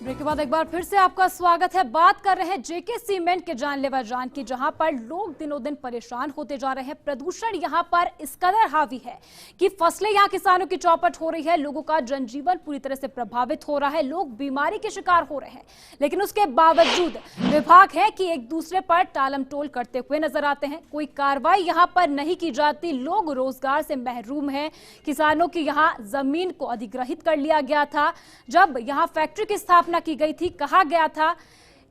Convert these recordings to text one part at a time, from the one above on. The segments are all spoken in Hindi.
ब्रेक के बाद एक बार फिर से आपका स्वागत है। बात कर रहे हैं जेके सीमेंट के जानलेवा जान की, जहां पर लोग दिनों दिन परेशान होते जा रहे हैं। प्रदूषण यहां पर इस कदर हावी है कि फसलें यहां किसानों की चौपट हो रही है, लोगों का जनजीवन पूरी तरह से प्रभावित हो रहा है, लोग बीमारी के शिकार हो रहे हैं। लेकिन उसके बावजूद विभाग है कि एक दूसरे पर टालम टोल करते हुए नजर आते हैं। कोई कार्रवाई यहां पर नहीं की जाती, लोग रोजगार से महरूम हैं। किसानों की यहां जमीन को अधिग्रहित कर लिया गया था। जब यहां फैक्ट्री की स्थापना की गई थी, कहा गया था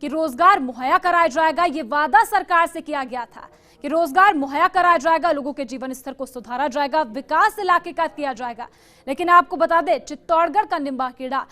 कि रोजगार मुहैया कराया जाएगा। ये वादा सरकार से किया गया था कि रोजगार मुहैया कराया जाएगा, लोगों के जीवन स्तर को सुधारा जाएगा, विकास इलाके का किया जाएगा। लेकिन आपको बता दें, चित्तौड़गढ़ का निम्बाखेड़ा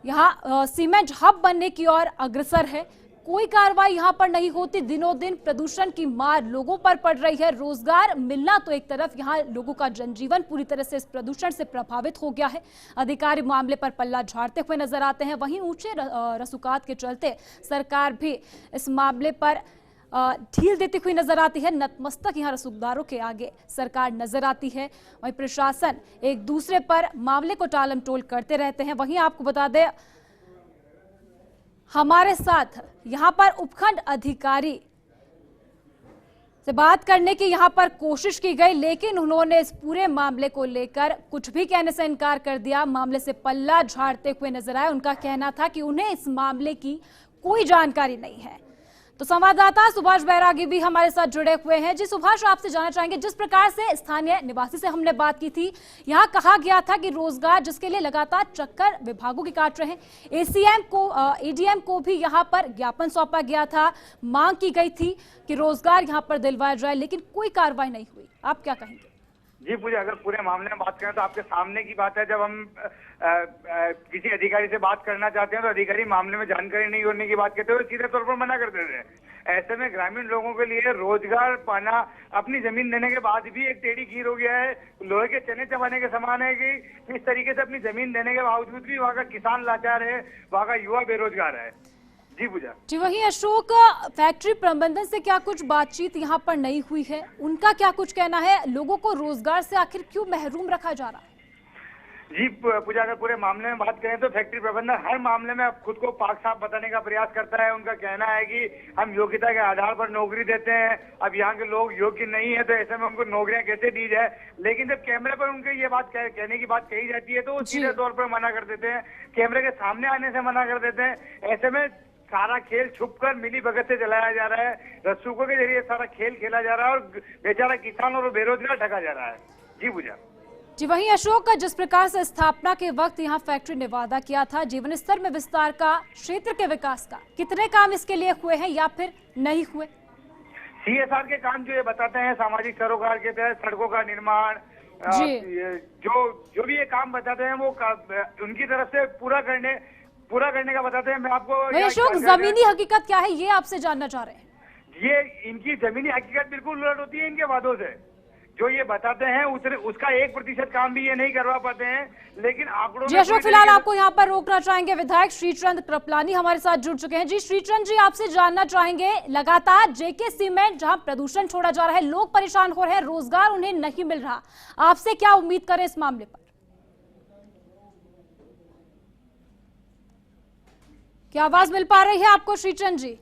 यहां सीमेंट हब बनने की ओर अग्रसर है। कोई कार्रवाई यहां पर नहीं होती। दिनों दिन प्रदूषण की मार लोगों पर पड़ रही है। रोजगार मिलना तो एक तरफ, यहां लोगों का जनजीवन पूरी तरह से इस प्रदूषण से प्रभावित हो गया है। अधिकारी मामले पर पल्ला झाड़ते हुए नजर आते हैं। वहीं ऊंचे रसूखात के चलते सरकार भी इस मामले पर ढील देती हुई नजर आती है। नतमस्तक यहां रसूखदारों के आगे सरकार नजर आती है। वहीं प्रशासन एक दूसरे पर मामले को टालम टोल करते रहते हैं। वहीं आपको बता दें, हमारे साथ यहां पर उपखंड अधिकारी से बात करने की यहां पर कोशिश की गई, लेकिन उन्होंने इस पूरे मामले को लेकर कुछ भी कहने से इनकार कर दिया। मामले से पल्ला झाड़ते हुए नजर आए। उनका कहना था कि उन्हें इस मामले की कोई जानकारी नहीं है। तो संवाददाता सुभाष बैरागी भी हमारे साथ जुड़े हुए हैं। जी सुभाष, आपसे जानना चाहेंगे, जिस प्रकार से स्थानीय निवासी से हमने बात की थी, यहाँ कहा गया था कि रोजगार जिसके लिए लगातार चक्कर विभागों के काट रहे हैं, एडीएम को भी यहाँ पर ज्ञापन सौंपा गया था, मांग की गई थी कि रोजगार यहाँ पर दिलवाया जाए, लेकिन कोई कार्रवाई नहीं हुई। आप क्या कहेंगे? जी पूजा, अगर पूरे मामले में बात करें तो आपके सामने की बात है। जब हम किसी अधिकारी से बात करना चाहते हैं तो अधिकारी मामले में जानकारी नहीं होने की बात कहते हुए सीधे तौर पर मना कर देते हैं। ऐसे में ग्रामीण लोगों के लिए रोजगार पाना अपनी जमीन देने के बाद भी एक टेढ़ी खीर हो गया है। लोहे के चने चबाने के समान है कि इस तरीके से अपनी जमीन देने के बावजूद भी वहाँ का किसान लाचार है, वहाँ का युवा बेरोजगार है। जी पूजा जी, वहीं अशोक, फैक्ट्री प्रबंधन से क्या कुछ बातचीत यहाँ पर नहीं हुई है? उनका क्या कुछ कहना है? लोगों को रोजगार से आखिर क्यों महरूम रखा जा रहा है? जी पूजा, अगर पूरे मामले में बात करें तो फैक्ट्री प्रबंधन हर मामले में अब खुद को पाक साफ बताने का प्रयास करता है। उनका कहना है कि हम योग्यता के आधार पर नौकरी देते हैं, अब यहाँ के लोग योग्य नहीं है तो ऐसे में उनको नौकरियां कैसे दी जाए। लेकिन जब कैमरे पर उनके ये बात कहने की बात कही जाती है तो वो सीधे तौर पर मना कर देते हैं, कैमरे के सामने आने से मना कर देते हैं। ऐसे में सारा खेल छुपकर मिली भगत से चलाया जा रहा है, रसूखों के जरिए सारा खेल खेला जा रहा है और बेचारा किसान और बेरोजगार ठगा जा रहा है। जी पूजा जी, वहीं अशोक, जिस प्रकार से स्थापना के वक्त यहाँ फैक्ट्री ने वादा किया था जीवन स्तर में विस्तार का, क्षेत्र के विकास का, कितने काम इसके लिए हुए हैं या फिर नहीं हुए? सीएसआर के काम जो ये बताते हैं, सामाजिक सरोकार के तहत सड़कों का निर्माण, जो भी ये काम बताते हैं वो उनकी तरफ से पूरा करने का बताते हैं। मैं आपको अशोक, जमीनी हकीकत क्या है ये आपसे जानना चाह रहे हैं। ये इनकी जमीनी हकीकत बिल्कुल उलट होती है इनके वादों से। जो ये बताते हैं उसका 1% काम भी ये नहीं करवा पाते हैं। लेकिन आंकड़ों जी अशोक, फिलहाल आपको यहाँ पर रोकना चाहेंगे। विधायक श्रीचंद कृपलानी हमारे साथ जुड़ चुके हैं। जी श्रीचंद जी, आपसे जानना चाहेंगे, लगातार जेके सीमेंट जहाँ प्रदूषण छोड़ा जा रहा है, लोग परेशान हो रहे हैं, रोजगार उन्हें नहीं मिल रहा, आपसे क्या उम्मीद करें इस मामले पर? क्या आवाज मिल पा रही है आपको श्रीचंद जी?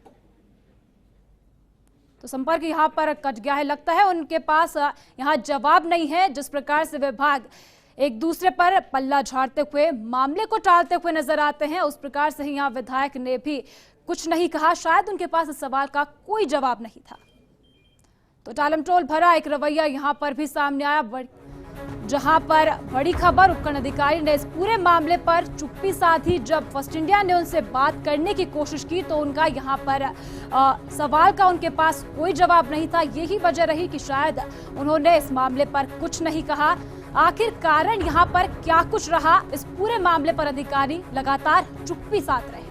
तो संपर्क यहां पर कट गया है, लगता है उनके पास यहां जवाब नहीं है। जिस प्रकार से विभाग एक दूसरे पर पल्ला झाड़ते हुए मामले को टालते हुए नजर आते हैं, उस प्रकार से ही यहां विधायक ने भी कुछ नहीं कहा। शायद उनके पास इस सवाल का कोई जवाब नहीं था। तो टालमटोल भरा एक रवैया यहां पर भी सामने आया, जहां पर बड़ी खबर, उपखंड अधिकारी ने इस पूरे मामले पर चुप्पी साधी। जब फर्स्ट इंडिया ने उनसे बात करने की कोशिश की तो उनका यहां पर सवाल का उनके पास कोई जवाब नहीं था। यही वजह रही कि शायद उन्होंने इस मामले पर कुछ नहीं कहा। आखिर कारण यहां पर क्या कुछ रहा, इस पूरे मामले पर अधिकारी लगातार चुप्पी साध रहे हैं।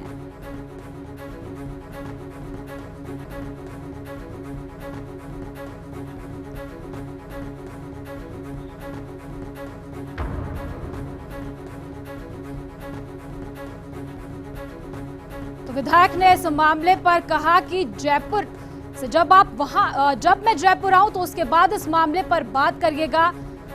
विधायक ने इस मामले पर कहा कि जयपुर से जब मैं जयपुर आऊं तो उसके बाद इस मामले पर बात करिएगा।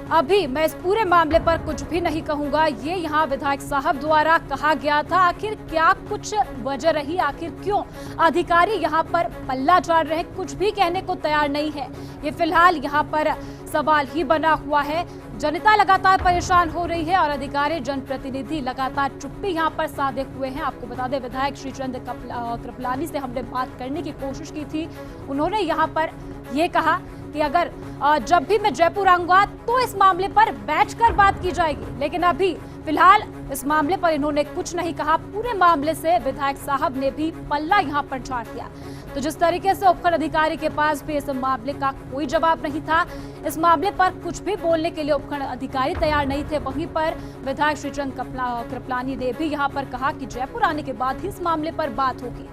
अभी मैं इस पूरे मामले पर कुछ भी नहीं कहूंगा। ये यहाँ विधायक साहब द्वारा कहा गया था। आखिर क्या कुछ वजह रही, आखिर क्यों अधिकारी यहाँ पर पल्ला झाड़ रहे हैं, कुछ भी कहने को तैयार नहीं है। ये फिलहाल यहाँ पर सवाल ही बना हुआ है। जनता लगातार परेशान हो रही है और अधिकारी जनप्रतिनिधि लगातार चुप्पी यहाँ पर साधे हुए हैं। आपको बता दें, विधायक श्रीचंद कृपलानी से हमने बात करने की कोशिश की थी। उन्होंने यहाँ पर ये कहा कि अगर जब भी मैं जयपुर आऊंगा तो इस मामले पर बैठकर बात की जाएगी, लेकिन अभी फिलहाल इस मामले पर इन्होंने कुछ नहीं कहा। पूरे मामले से विधायक साहब ने भी पल्ला यहां पर झाड़ दिया। तो जिस तरीके से उपखंड अधिकारी के पास भी इस मामले का कोई जवाब नहीं था, इस मामले पर कुछ भी बोलने के लिए उपखंड अधिकारी तैयार नहीं थे, वहीं पर विधायक श्रीचंद कृपलानी ने भी यहां पर कहा कि जयपुर आने के बाद ही इस मामले पर बात होगी।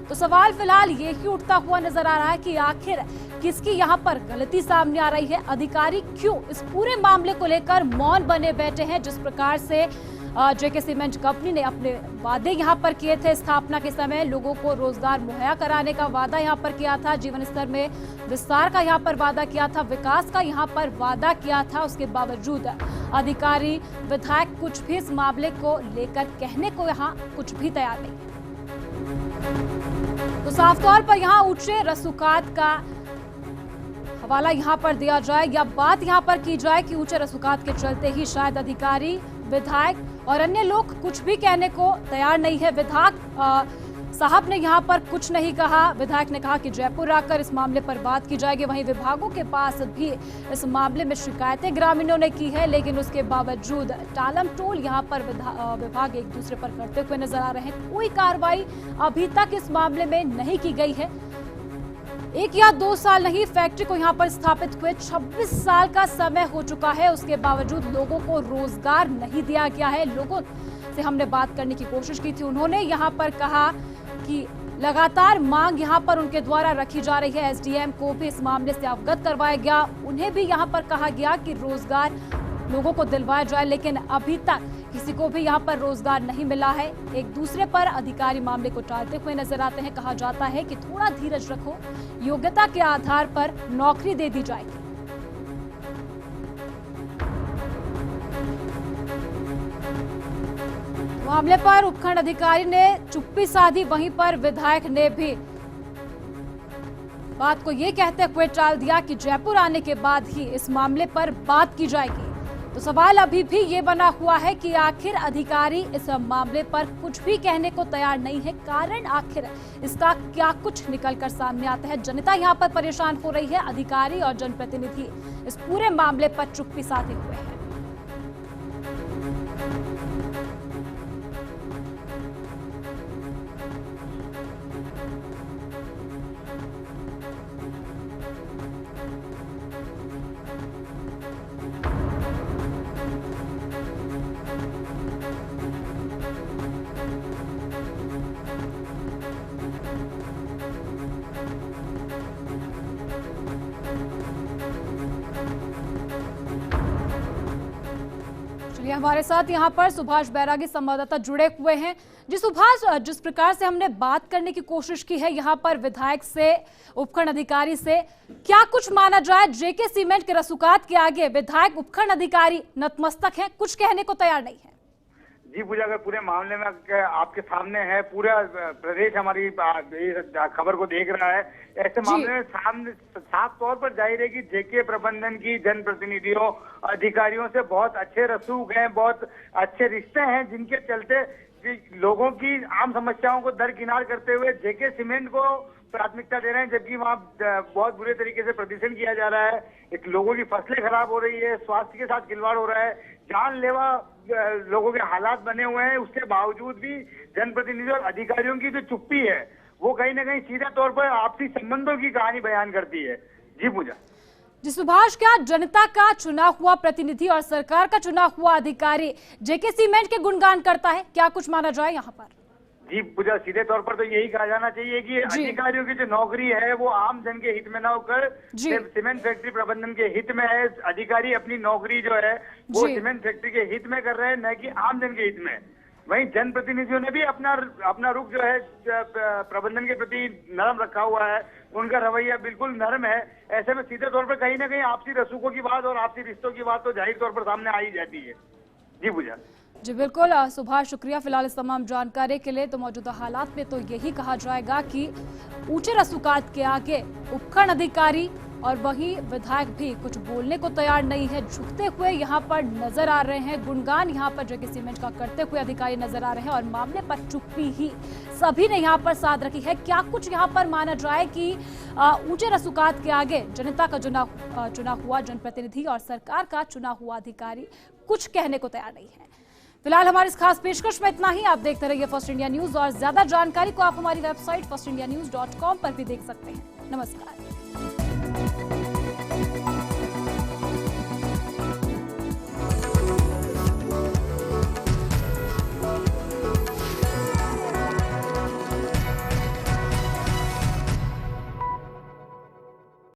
तो सवाल फिलहाल ये ही उठता हुआ नजर आ रहा है कि आखिर किसकी यहाँ पर गलती सामने आ रही है। अधिकारी क्यों इस पूरे मामले को लेकर मौन बने बैठे हैं। जिस प्रकार से जेके सीमेंट कंपनी ने अपने वादे यहाँ पर किए थे, स्थापना के समय लोगों को रोजगार मुहैया कराने का वादा यहाँ पर किया था, जीवन स्तर में विस्तार का यहाँ पर वादा किया था, विकास का यहाँ पर वादा किया था, उसके बावजूद अधिकारी विधायक कुछ भी इस मामले को लेकर कहने को यहाँ कुछ भी तैयार नहीं है। तो साफ तौर पर यहाँ ऊंचे रसूखात का हवाला यहाँ पर दिया जाए या बात यहाँ पर की जाए कि ऊंचे रसूखात के चलते ही शायद अधिकारी, विधायक और अन्य लोग कुछ भी कहने को तैयार नहीं है। विधायक साहब ने यहाँ पर कुछ नहीं कहा। विधायक ने कहा कि जयपुर आकर इस मामले पर बात की जाएगी। वहीं विभागों के पास भी इस मामले में शिकायतें ग्रामीणों ने की है, लेकिन उसके बावजूद टालम टोल यहाँ पर विभाग एक दूसरे पर करते हुए नजर आ रहे हैं। कोई कार्रवाई अभी तक इस मामले में नहीं की गई है। 1 या 2 साल नहीं, फैक्ट्री को यहाँ पर स्थापित हुए 26 साल का समय हो चुका है। उसके बावजूद लोगों को रोजगार नहीं दिया गया है। लोगों से हमने बात करने की कोशिश की थी, उन्होंने यहाँ पर कहा कि लगातार मांग यहाँ पर उनके द्वारा रखी जा रही है। एसडीएम को भी इस मामले से अवगत करवाया गया, उन्हें भी यहाँ पर कहा गया कि रोजगार लोगों को दिलवाया जाए, लेकिन अभी तक किसी को भी यहाँ पर रोजगार नहीं मिला है। एक दूसरे पर अधिकारी मामले को टालते हुए नजर आते हैं। कहा जाता है कि थोड़ा धीरज रखो, योग्यता के आधार पर नौकरी दे दी जाएगी। मामले पर उपखंड अधिकारी ने चुप्पी साधी, वहीं पर विधायक ने भी बात को ये कहते हुए टाल दिया कि जयपुर आने के बाद ही इस मामले पर बात की जाएगी। तो सवाल अभी भी ये बना हुआ है कि आखिर अधिकारी इस मामले पर कुछ भी कहने को तैयार नहीं है। कारण आखिर इसका क्या कुछ निकलकर सामने आता है। जनता यहाँ पर परेशान हो रही है, अधिकारी और जनप्रतिनिधि इस पूरे मामले पर चुप्पी साधे हुए हैं। हमारे साथ यहाँ पर सुभाष बैरागी संवाददाता जुड़े हुए हैं। जी सुभाष, जिस प्रकार से हमने बात करने की कोशिश की है यहाँ पर विधायक से, उपखंड अधिकारी से, क्या कुछ माना जाए जेके सीमेंट के रसूखात के आगे विधायक, उपखंड अधिकारी नतमस्तक हैं, कुछ कहने को तैयार नहीं है? जी पूजा, अगर पूरे मामले में आपके सामने है, पूरा प्रदेश हमारी खबर को देख रहा है, ऐसे मामले में सामने साफ तौर पर जाहिर है कि जेके प्रबंधन की जनप्रतिनिधियों, अधिकारियों से बहुत अच्छे रसूख हैं, बहुत अच्छे रिश्ते हैं, जिनके चलते लोगों की आम समस्याओं को दरकिनार करते हुए जेके सीमेंट को प्राथमिकता दे रहे हैं, जबकि वहाँ बहुत बुरे तरीके से प्रदूषण किया जा रहा है, एक लोगों की फसलें खराब हो रही है, स्वास्थ्य के साथ खिलवाड़ हो रहा है, जानलेवा लोगों के हालात बने हुए हैं। उसके बावजूद भी जनप्रतिनिधि और अधिकारियों की जो चुप्पी है वो कहीं ना कहीं सीधा तौर पर आपसी संबंधों की कहानी बयान करती है। जी पूजा। जी सुभाष, क्या जनता का चुना हुआ प्रतिनिधि और सरकार का चुना हुआ अधिकारी जेके सीमेंट के गुणगान करता है? क्या कुछ माना जाए यहाँ पर? जी पूजा, सीधे तौर पर तो यही कहा जाना चाहिए कि अधिकारियों की जो नौकरी है वो आम जन के हित में न होकर सीमेंट फैक्ट्री प्रबंधन के हित में है। अधिकारी अपनी नौकरी जो है वो सीमेंट फैक्ट्री के हित में कर रहे हैं, न कि आम जन के हित में। वहीं जनप्रतिनिधियों ने भी अपना रुख जो है प्रबंधन के प्रति नरम रखा हुआ है। उनका रवैया बिल्कुल नरम है। ऐसे में सीधे तौर पर कहीं ना कहीं आपसी रसूखों की बात और आपसी रिश्तों की बात तो जाहिर तौर पर सामने आ ही जाती है। जी पूजा। जी बिल्कुल सुभाष, शुक्रिया फिलहाल इस तमाम जानकारी के लिए। तो मौजूदा हालात में तो यही कहा जाएगा कि ऊंचे रसूखात के आगे उपखंड अधिकारी और वही विधायक भी कुछ बोलने को तैयार नहीं है, झुकते हुए यहाँ पर नजर आ रहे हैं। गुणगान यहाँ पर जेके सीमेंट का करते हुए अधिकारी नजर आ रहे हैं और मामले पर चुप्पी ही सभी ने यहाँ पर साध रखी है। क्या कुछ यहाँ पर माना जाए कि ऊंचे रसूखात के आगे जनता का चुना हुआ जनप्रतिनिधि और सरकार का चुना हुआ अधिकारी कुछ कहने को तैयार नहीं है। फिलहाल हमारी इस खास पेशकश में इतना ही। आप देखते रहिए फर्स्ट इंडिया न्यूज और ज्यादा जानकारी को आप हमारी वेबसाइट firstindianews.com पर भी देख सकते हैं। नमस्कार।